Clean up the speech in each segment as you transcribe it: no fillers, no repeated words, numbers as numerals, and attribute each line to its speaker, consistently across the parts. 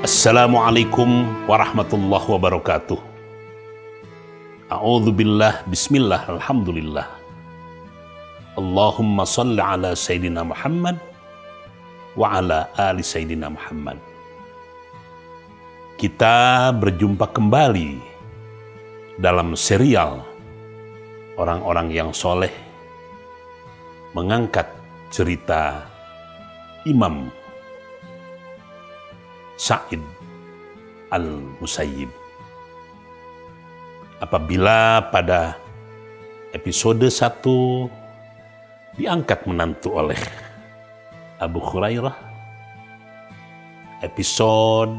Speaker 1: Assalamualaikum warahmatullahi wabarakatuh. A'udzubillah, bismillah, alhamdulillah. Allahumma salli ala Sayyidina Muhammad wa ala ali Sayyidina Muhammad. Kita berjumpa kembali dalam serial Orang-orang yang Soleh, mengangkat cerita Imam Sa'id Al-Musayyib. Apabila pada episode 1 diangkat menantu oleh Abu Hurairah, episode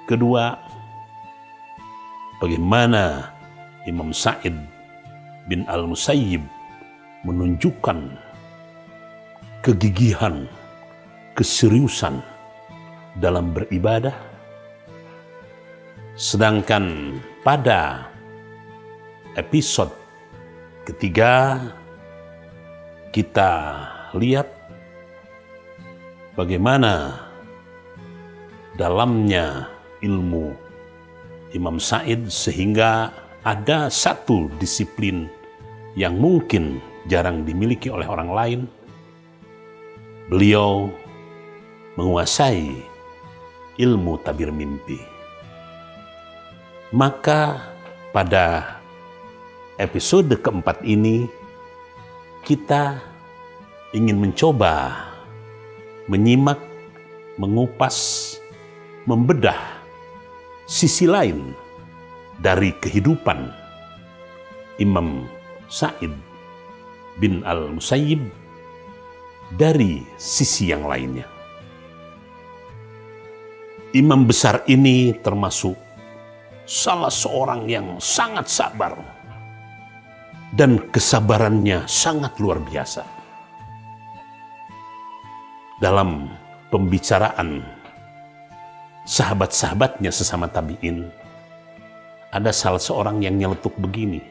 Speaker 1: kedua bagaimana Imam Sa'id bin Al-Musayyib menunjukkan kegigihan, keseriusan dalam beribadah. Sedangkan pada episode ketiga kita lihat bagaimana dalamnya ilmu Imam Sa'id sehingga ada satu disiplin yang mungkin jarang dimiliki oleh orang lain. Beliau menguasai ilmu tabir mimpi. Maka pada episode keempat ini kita ingin mencoba menyimak, mengupas, membedah sisi lain dari kehidupan Imam Sa'id bin Al-Musayyib dari sisi yang lainnya. Imam besar ini termasuk salah seorang yang sangat sabar dan kesabarannya sangat luar biasa. Dalam pembicaraan sahabat-sahabatnya sesama tabi'in, ada salah seorang yang nyeletuk begini,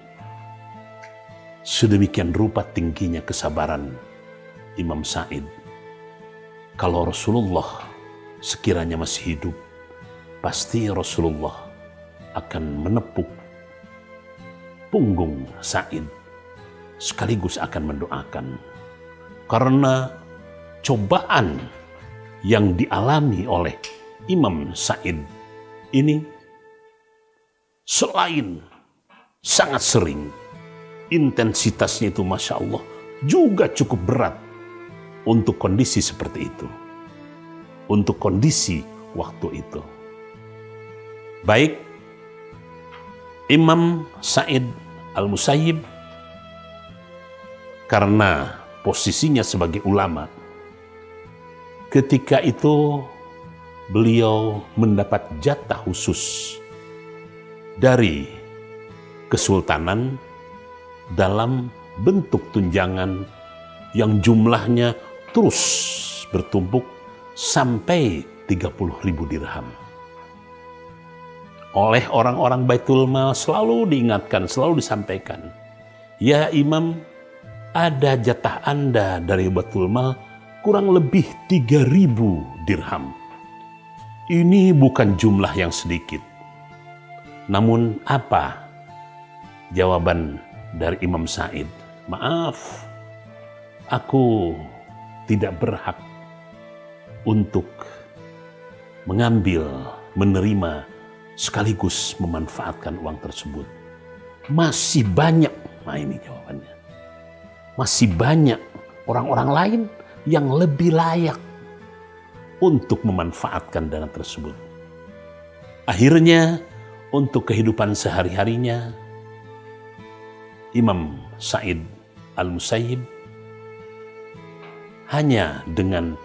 Speaker 1: sedemikian rupa tingginya kesabaran Imam Sa'id. Kalau Rasulullah sekiranya masih hidup, pasti Rasulullah akan menepuk punggung Sa'id sekaligus akan mendoakan. Karena cobaan yang dialami oleh Imam Sa'id ini selain sangat sering, intensitasnya itu Masya Allah juga cukup berat untuk kondisi seperti itu, untuk kondisi waktu itu. Baik, Imam Sa'id Al-Musayyib karena posisinya sebagai ulama, ketika itu beliau mendapat jatah khusus dari kesultanan dalam bentuk tunjangan yang jumlahnya terus bertumpuk sampai 30.000 dirham. Oleh orang-orang Baitul Mal selalu diingatkan, selalu disampaikan, ya Imam, ada jatah Anda dari Baitul Mal kurang lebih 3.000 dirham. Ini bukan jumlah yang sedikit. Namun apa jawaban dari Imam Sa'id? Maaf, aku tidak berhak untuk mengambil, menerima, sekaligus memanfaatkan uang tersebut. Masih banyak, nah ini jawabannya, masih banyak orang-orang lain yang lebih layak untuk memanfaatkan dana tersebut. Akhirnya untuk kehidupan sehari-harinya, Imam Sa'id Al-Musayyib hanya dengan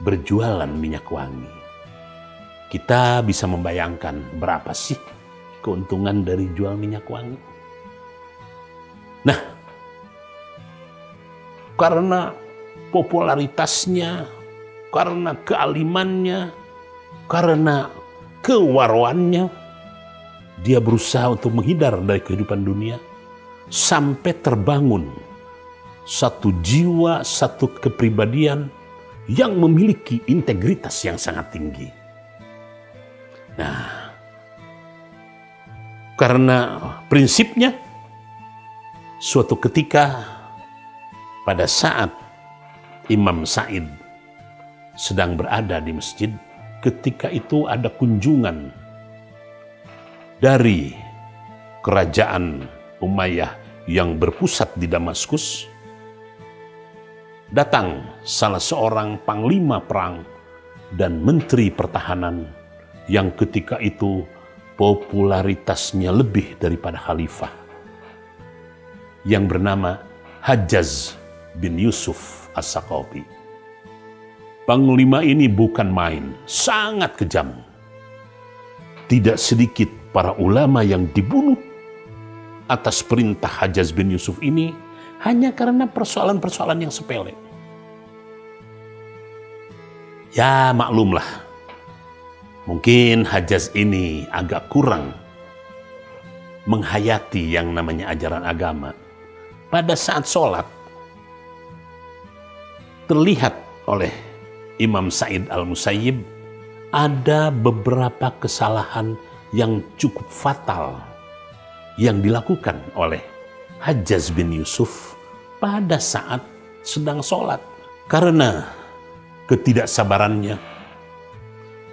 Speaker 1: berjualan minyak wangi. Kita bisa membayangkan berapa sih keuntungan dari jual minyak wangi. Nah, karena popularitasnya, karena kealimannya, karena kewarwannya, dia berusaha untuk menghindar dari kehidupan dunia sampai terbangun satu jiwa, satu kepribadian yang memiliki integritas yang sangat tinggi. Nah, karena prinsipnya suatu ketika pada saat Imam Sa'id sedang berada di masjid, ketika itu ada kunjungan dari kerajaan Umayyah yang berpusat di Damaskus. Datang salah seorang panglima perang dan menteri pertahanan yang ketika itu popularitasnya lebih daripada khalifah, yang bernama Hajjaj bin Yusuf As-Saqafi. Panglima ini bukan main, sangat kejam. Tidak sedikit para ulama yang dibunuh atas perintah Hajjaj bin Yusuf ini hanya karena persoalan-persoalan yang sepele. Ya maklumlah, mungkin Hajjaj ini agak kurang menghayati yang namanya ajaran agama. Pada saat sholat, terlihat oleh Imam Sa'id Al-Musayyib ada beberapa kesalahan yang cukup fatal yang dilakukan oleh Hajjaj bin Yusuf pada saat sedang sholat. Karena ketidaksabarannya,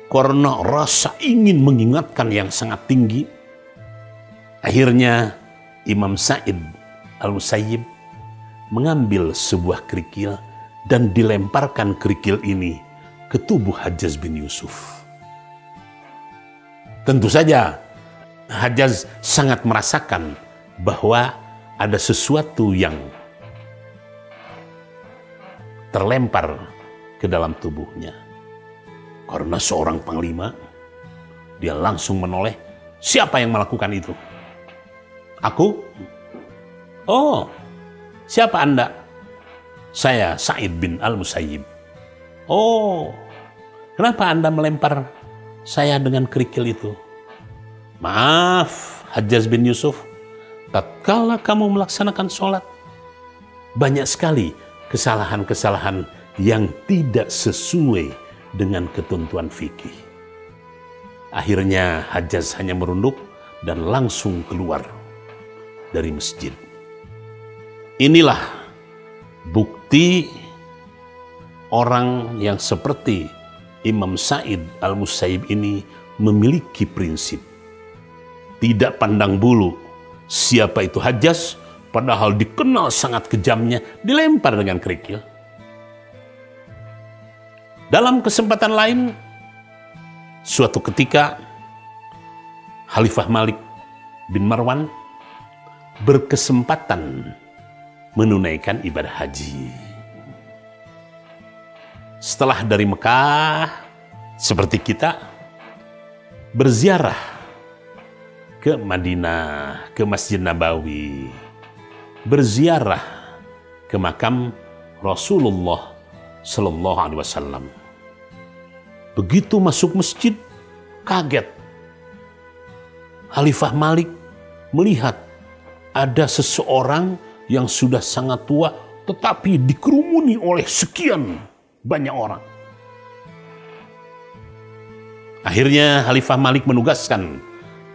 Speaker 1: karena rasa ingin mengingatkan yang sangat tinggi, akhirnya Imam Sa'id Al-Musayyib mengambil sebuah kerikil dan dilemparkan kerikil ini ke tubuh Hajjaj bin Yusuf. Tentu saja Hajjaj sangat merasakan bahwa ada sesuatu yang terlempar ke dalam tubuhnya. Karena seorang panglima, dia langsung menoleh. Siapa yang melakukan itu? Aku? Oh, siapa Anda? Saya Sa'id bin Al-Musayyib. Oh, kenapa Anda melempar saya dengan kerikil itu? Maaf, Hajjaj bin Yusuf, tatkala kamu melaksanakan sholat, banyak sekali kesalahan-kesalahan yang tidak sesuai dengan ketentuan fikih. Akhirnya Hajjaj hanya merunduk dan langsung keluar dari masjid. Inilah bukti orang yang seperti Imam Sa'id Al-Musayyib ini memiliki prinsip. Tidak pandang bulu siapa itu Hajjaj, padahal dikenal sangat kejamnya, dilempar dengan kerikil. Dalam kesempatan lain, suatu ketika Khalifah Malik bin Marwan berkesempatan menunaikan ibadah haji. Setelah dari Mekah, seperti kita, berziarah ke Madinah, ke Masjid Nabawi, berziarah ke makam Rasulullah Sallallahu Alaihi Wasallam. Begitu masuk masjid, kaget. Khalifah Malik melihat ada seseorang yang sudah sangat tua, tetapi dikerumuni oleh sekian banyak orang. Akhirnya Khalifah Malik menugaskan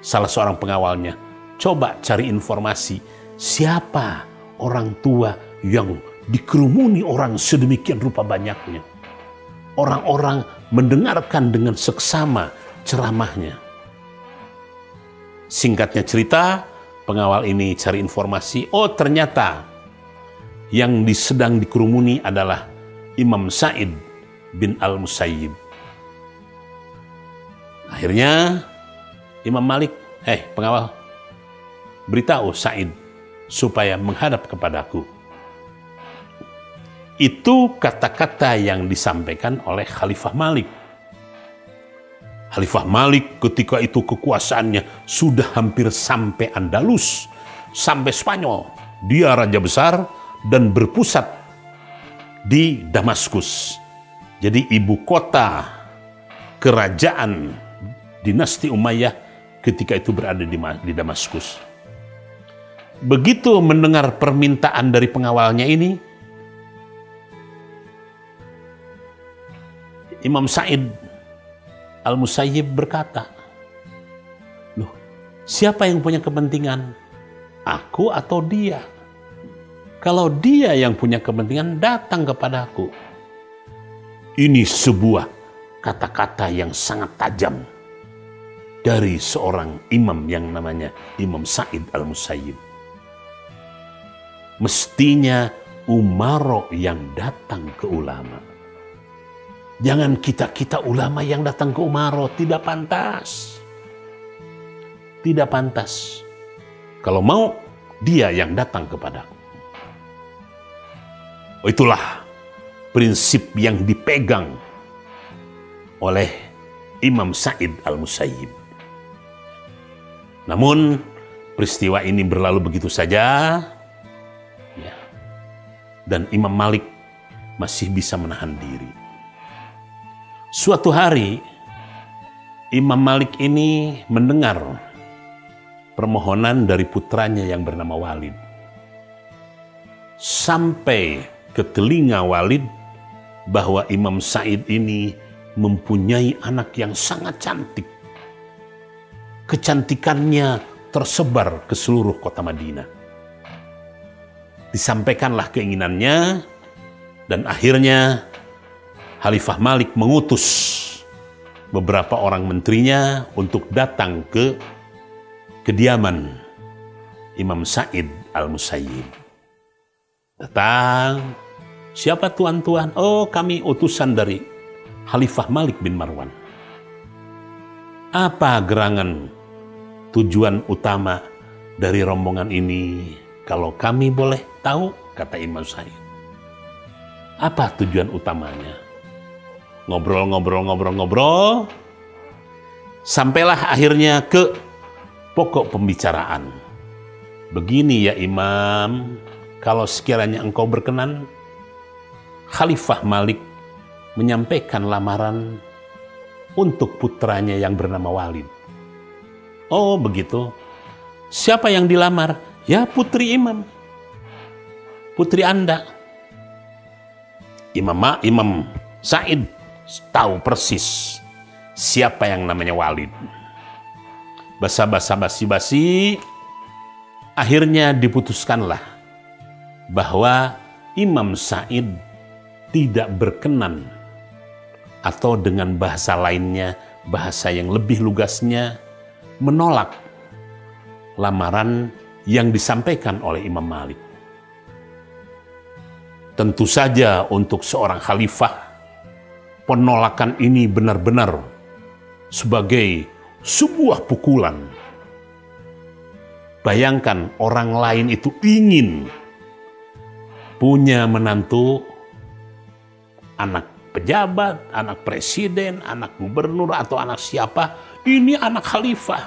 Speaker 1: salah seorang pengawalnya, coba cari informasi siapa orang tua yang dikerumuni orang sedemikian rupa banyaknya. Orang-orang mendengarkan dengan seksama ceramahnya. Singkatnya cerita, pengawal ini cari informasi, oh ternyata yang sedang dikerumuni adalah Imam Sa'id bin Al-Musayyib. Akhirnya Imam Malik, pengawal, beritahu Sa'id supaya menghadap kepadaku. Itu kata-kata yang disampaikan oleh Khalifah Malik. Khalifah Malik ketika itu kekuasaannya sudah hampir sampai Andalus, sampai Spanyol. Dia raja besar dan berpusat di Damaskus. Jadi ibu kota kerajaan dinasti Umayyah ketika itu berada di Damaskus. Begitu mendengar permintaan dari pengawalnya ini, Imam Sa'id Al-Musayyib berkata, Siapa yang punya kepentingan? Aku atau dia? Kalau dia yang punya kepentingan, datang kepadaku. Ini sebuah kata-kata yang sangat tajam dari seorang imam yang namanya Imam Sa'id Al-Musayyib. Mestinya umaro yang datang ke ulama. Jangan kita ulama yang datang ke umaro, tidak pantas. Tidak pantas. Kalau mau, dia yang datang kepadaku. Itulah prinsip yang dipegang oleh Imam Sa'id Al-Musayyib. Namun, peristiwa ini berlalu begitu saja. Ya. Dan Imam Malik masih bisa menahan diri. Suatu hari, Imam Malik ini mendengar permohonan dari putranya yang bernama Walid. Sampai ke telinga Walid bahwa Imam Sa'id ini mempunyai anak yang sangat cantik. Kecantikannya tersebar ke seluruh kota Madinah. Disampaikanlah keinginannya, dan akhirnya Khalifah Malik mengutus beberapa orang menterinya untuk datang ke kediaman Imam Sa'id Al-Musayyib. Datang, siapa tuan-tuan? Oh, kami utusan dari Khalifah Malik bin Marwan. Apa gerangan tujuan utama dari rombongan ini? Kalau kami boleh tahu, kata Imam Sa'id. Apa tujuan utamanya? Ngobrol. Sampailah akhirnya ke pokok pembicaraan. Begini ya Imam, kalau sekiranya engkau berkenan, Khalifah Malik menyampaikan lamaran untuk putranya yang bernama Walid. Oh begitu. Siapa yang dilamar? Ya putri Imam. Putri Anda. Imam Sa'id tahu persis siapa yang namanya Walid. Basa-basi, akhirnya diputuskanlah bahwa Imam Sa'id tidak berkenan, atau dengan bahasa lainnya, bahasa yang lebih lugasnya, menolak lamaran yang disampaikan oleh Imam Malik. Tentu saja untuk seorang khalifah, penolakan ini benar-benar sebagai sebuah pukulan. Bayangkan orang lain itu ingin punya menantu anak pejabat, anak presiden, anak gubernur, atau anak siapa. Ini anak khalifah.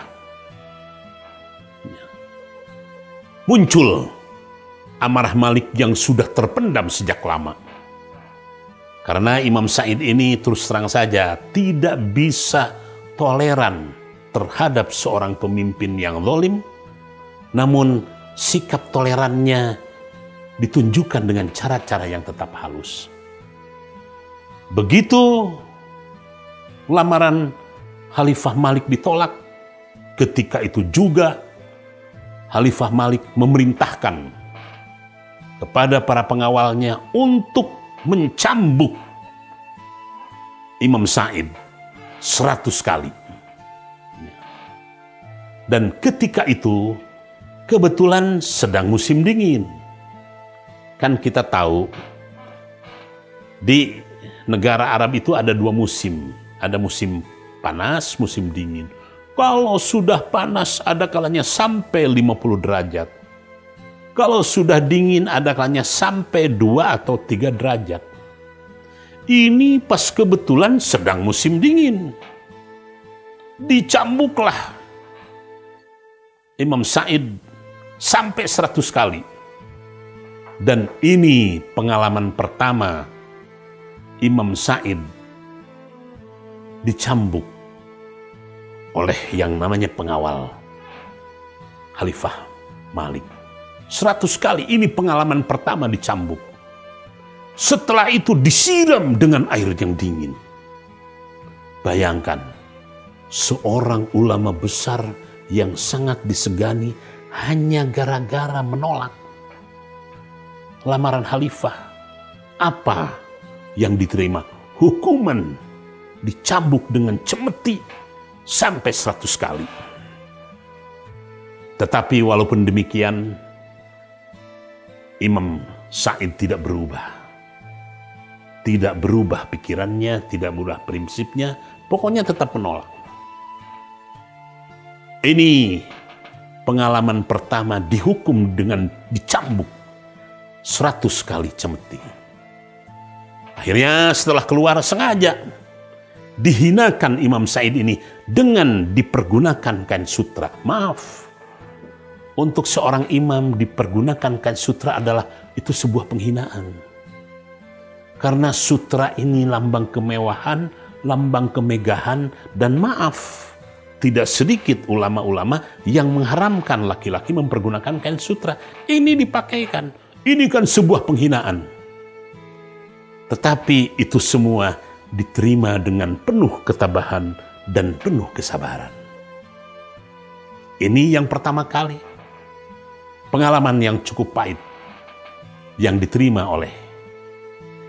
Speaker 1: Muncul amarah Malik yang sudah terpendam sejak lama. Karena Imam Sa'id ini terus terang saja tidak bisa toleran terhadap seorang pemimpin yang zalim, namun sikap tolerannya ditunjukkan dengan cara-cara yang tetap halus. Begitu lamaran Khalifah Malik ditolak, ketika itu juga Khalifah Malik memerintahkan kepada para pengawalnya untuk mencambuk Imam Sa'id 100 kali. Dan ketika itu kebetulan sedang musim dingin. Kan kita tahu di negara Arab itu ada 2 musim. Ada musim panas, musim dingin. Kalau sudah panas ada kalanya sampai 50 derajat. Kalau sudah dingin ada kalanya sampai 2 atau 3 derajat. Ini pas kebetulan sedang musim dingin. Dicambuklah Imam Sa'id sampai 100 kali. Dan ini pengalaman pertama Imam Sa'id dicambuk oleh yang namanya pengawal Khalifah Malik. 100 kali, ini pengalaman pertama dicambuk. Setelah itu disiram dengan air yang dingin. Bayangkan, seorang ulama besar yang sangat disegani hanya gara-gara menolak lamaran khalifah. Apa yang diterima? Hukuman, dicambuk dengan cemeti sampai 100 kali. Tetapi walaupun demikian, Imam Sa'id tidak berubah. Tidak berubah pikirannya, tidak berubah prinsipnya, pokoknya tetap menolak. Ini pengalaman pertama dihukum dengan dicambuk 100 kali cemeti. Akhirnya setelah keluar sengaja dihinakan Imam Sa'id ini dengan dipergunakan kain sutra. Maaf, untuk seorang imam dipergunakan kain sutra adalah itu sebuah penghinaan. Karena sutra ini lambang kemewahan, lambang kemegahan, dan maaf, tidak sedikit ulama-ulama yang mengharamkan laki-laki mempergunakan kain sutra. Ini dipakaikan, ini kan sebuah penghinaan. Tetapi itu semua diterima dengan penuh ketabahan dan penuh kesabaran. Ini yang pertama kali. Pengalaman yang cukup pahit yang diterima oleh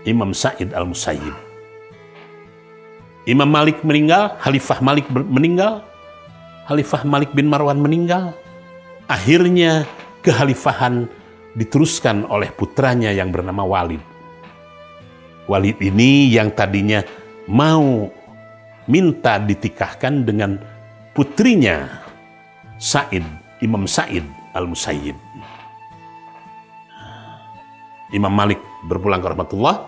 Speaker 1: Imam Sa'id Al-Musayyib. Imam Malik meninggal, Khalifah Malik meninggal, Khalifah Malik bin Marwan meninggal. Akhirnya kekhalifahan diteruskan oleh putranya yang bernama Walid. Walid ini yang tadinya mau minta ditikahkan dengan putrinya Sa'id, Imam Sa'id Al-Musayyib. Imam Malik berpulang ke rahmatullah,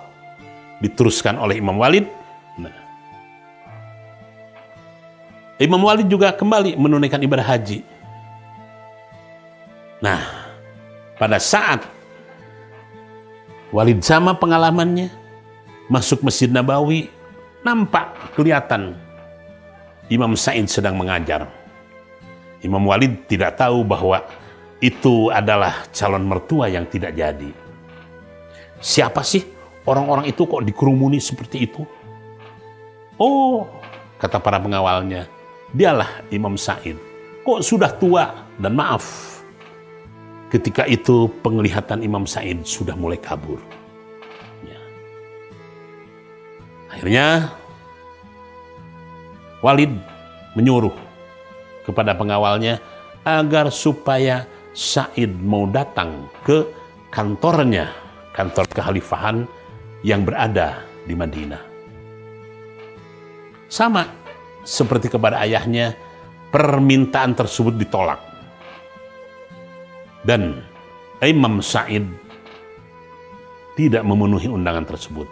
Speaker 1: diteruskan oleh Imam Walid. Imam Walid juga kembali menunaikan ibadah haji. Nah, pada saat Walid sama pengalamannya, masuk Masjid Nabawi, nampak kelihatan Imam Sa'id sedang mengajar. Imam Walid tidak tahu bahwa itu adalah calon mertua yang tidak jadi. Siapa sih orang-orang itu kok dikerumuni seperti itu? Oh, kata para pengawalnya, dialah Imam Sa'id. Kok sudah tua, dan maaf, ketika itu penglihatan Imam Sa'id sudah mulai kabur. Ya. Akhirnya Walid menyuruh kepada pengawalnya agar supaya Sa'id mau datang ke kantornya, kantor kekhalifahan yang berada di Madinah. Sama seperti kepada ayahnya, permintaan tersebut ditolak. Dan Imam Sa'id tidak memenuhi undangan tersebut.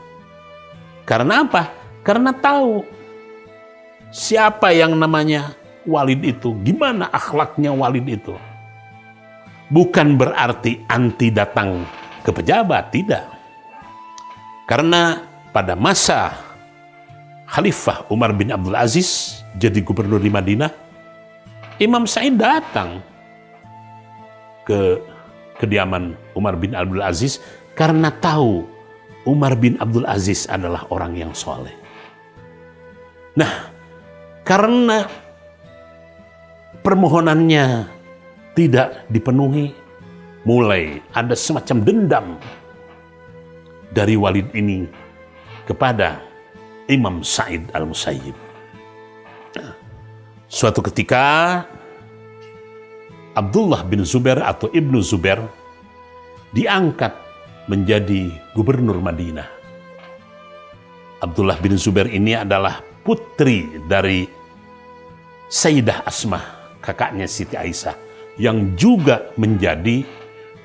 Speaker 1: Karena apa? Karena tahu siapa yang namanya Walid itu, gimana akhlaknya Walid itu. Bukan berarti anti datang ke pejabat, tidak. Karena pada masa Khalifah Umar bin Abdul Aziz jadi gubernur di Madinah, Imam Sa'id datang ke kediaman Umar bin Abdul Aziz karena tahu Umar bin Abdul Aziz adalah orang yang soleh. Nah, karena permohonannya tidak dipenuhi, mulai ada semacam dendam dari Walid ini kepada Imam Sa'id Al-Musayyib. Suatu ketika Abdullah bin Zubair atau Ibnu Zubair diangkat menjadi gubernur Madinah. Abdullah bin Zubair ini adalah putri dari Sayyidah Asmah, kakaknya Siti Aisyah, yang juga menjadi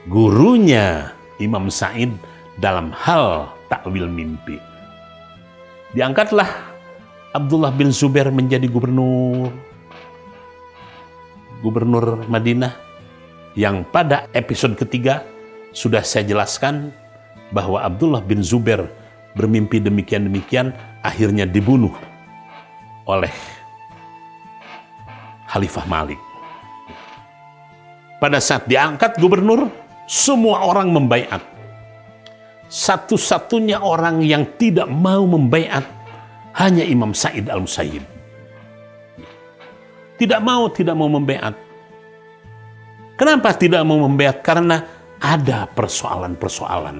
Speaker 1: gurunya Imam Sa'id dalam hal takwil mimpi. Diangkatlah Abdullah bin Zubair menjadi gubernur Madinah, yang pada episode ketiga sudah saya jelaskan bahwa Abdullah bin Zubair bermimpi demikian-demikian, akhirnya dibunuh oleh Khalifah Malik. Pada saat diangkat gubernur, semua orang membaiat. Satu-satunya orang yang tidak mau membaiat hanya Imam Sa'id Al-Musayyib. Tidak mau membaiat. Kenapa tidak mau membaiat? Karena ada persoalan-persoalan.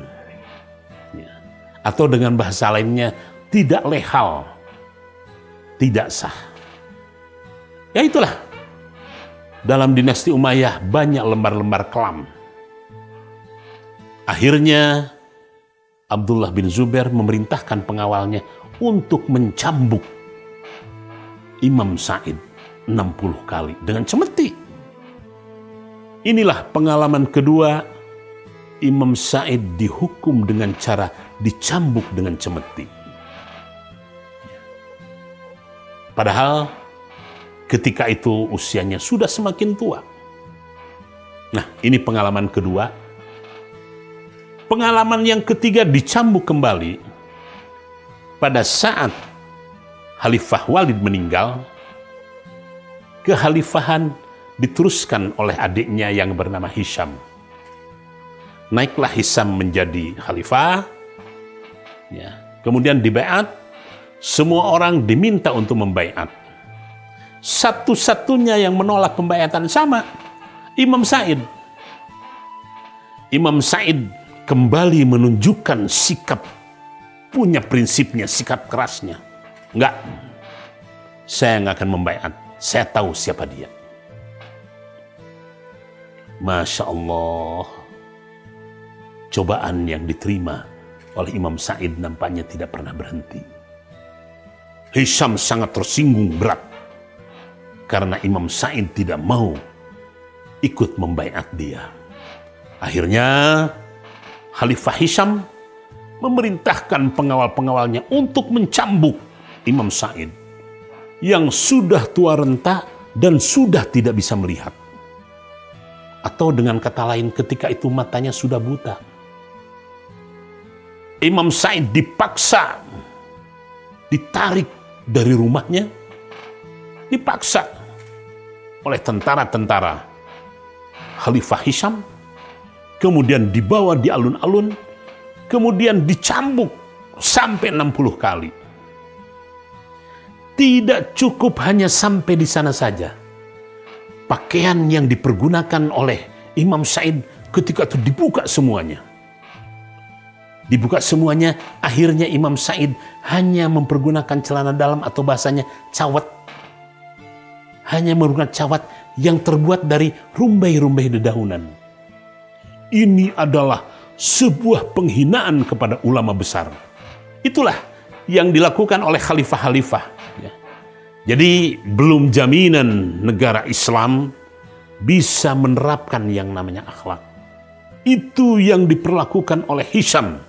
Speaker 1: Ya. Atau dengan bahasa lainnya, tidak lehal, tidak sah. Ya itulah. Dalam dinasti Umayyah banyak lembar-lembar kelam. Akhirnya Abdullah bin Zubair memerintahkan pengawalnya untuk mencambuk Imam Sa'id 60 kali dengan cemeti. Inilah pengalaman kedua Imam Sa'id dihukum dengan cara dicambuk dengan cemeti. Padahal ketika itu usianya sudah semakin tua. Nah, ini pengalaman kedua. Pengalaman yang ketiga dicambuk kembali pada saat Khalifah Walid meninggal. Kekhalifahan diteruskan oleh adiknya yang bernama Hisham. Naiklah Hisham menjadi khalifah. Ya. Kemudian dibaiat. Semua orang diminta untuk membaiat. Satu-satunya yang menolak pembaiatan sama Imam Sa'id. Imam Sa'id kembali menunjukkan sikap, punya prinsipnya, sikap kerasnya. Enggak, saya nggak akan membaiat. Saya tahu siapa dia. Masya Allah, cobaan yang diterima oleh Imam Sa'id nampaknya tidak pernah berhenti. Hisham sangat tersinggung berat karena Imam Sa'id tidak mau ikut membaiat dia. Akhirnya Khalifah Hisham memerintahkan pengawal-pengawalnya untuk mencambuk Imam Sa'id yang sudah tua renta dan sudah tidak bisa melihat. Atau dengan kata lain, ketika itu matanya sudah buta. Imam Sa'id dipaksa ditarik dari rumahnya, dipaksa oleh tentara-tentara Khalifah Hisham, kemudian dibawa di alun-alun, kemudian dicambuk sampai 60 kali. Tidak cukup hanya sampai di sana saja. Pakaian yang dipergunakan oleh Imam Sa'id ketika itu dibuka semuanya. Dibuka semuanya, akhirnya Imam Sa'id hanya mempergunakan celana dalam atau bahasanya cawat. Hanya menggunakan cawat yang terbuat dari rumbai-rumbai dedaunan. Ini adalah sebuah penghinaan kepada ulama besar. Itulah yang dilakukan oleh khalifah-khalifah. Ya. Jadi belum jaminan negara Islam bisa menerapkan yang namanya akhlak. Itu yang diperlakukan oleh Hisham,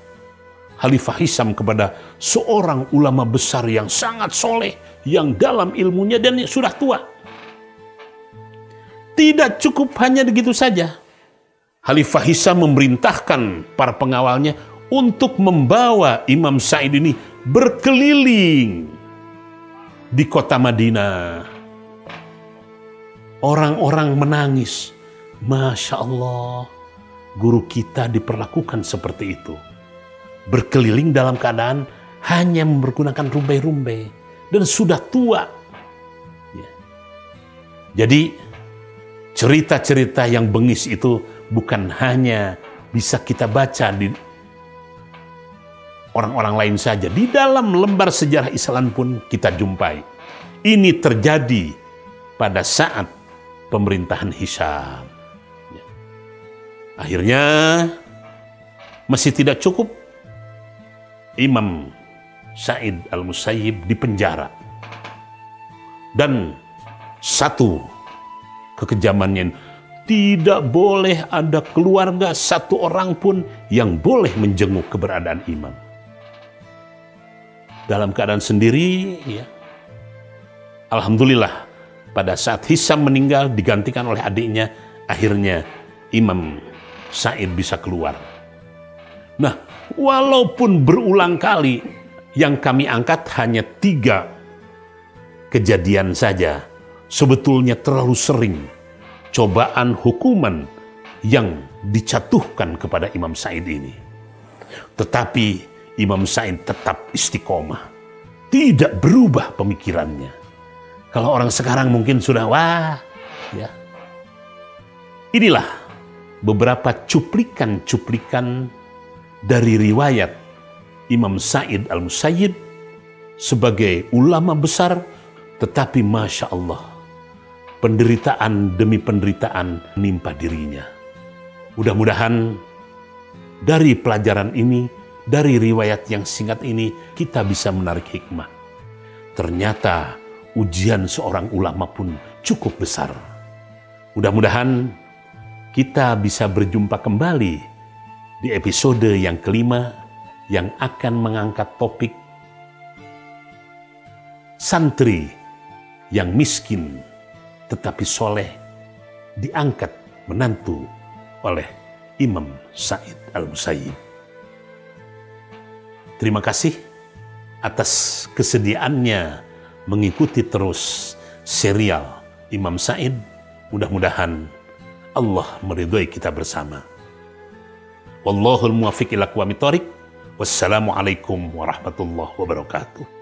Speaker 1: Khalifah Hisham, kepada seorang ulama besar yang sangat soleh, yang dalam ilmunya dan sudah tua. Tidak cukup hanya begitu saja. Khalifah Hisham memerintahkan para pengawalnya untuk membawa Imam Sa'id ini berkeliling di kota Madinah. Orang-orang menangis. Masya Allah, guru kita diperlakukan seperti itu. Berkeliling dalam keadaan hanya menggunakan rumbai-rumbai dan sudah tua. Ya. Jadi cerita-cerita yang bengis itu bukan hanya bisa kita baca di orang-orang lain saja. Di dalam lembar sejarah Islam pun kita jumpai. Ini terjadi pada saat pemerintahan Hisham. Ya. Akhirnya masih tidak cukup. Imam Sa'id Al-Musayyib dipenjara. Dan satu kekejamannya, tidak boleh ada keluarga satu orang pun yang boleh menjenguk keberadaan imam. Dalam keadaan sendiri, ya. Alhamdulillah, pada saat Hisham meninggal digantikan oleh adiknya, akhirnya Imam Sa'id bisa keluar. Nah, walaupun berulang kali, yang kami angkat hanya 3 kejadian saja, sebetulnya terlalu sering cobaan hukuman yang dicatuhkan kepada Imam Sa'id ini. Tetapi Imam Sa'id tetap istiqomah, tidak berubah pemikirannya. Kalau orang sekarang mungkin sudah wah, ya. Inilah beberapa cuplikan-cuplikan dari riwayat Imam Sa'id Al-Musayyib sebagai ulama besar, tetapi Masya Allah, penderitaan demi penderitaan menimpa dirinya. Mudah-mudahan dari pelajaran ini, dari riwayat yang singkat ini, kita bisa menarik hikmah. Ternyata ujian seorang ulama pun cukup besar. Mudah-mudahan kita bisa berjumpa kembali di episode yang kelima yang akan mengangkat topik santri yang miskin tetapi soleh diangkat menantu oleh Imam Sa'id Al-Musayyib. Terima kasih atas kesediaannya mengikuti terus serial Imam Sa'id. Mudah-mudahan Allah meridhai kita bersama. Wallahul muwaffiq ila aqwamit thoriq. Wassalamualaikum warahmatullahi wabarakatuh.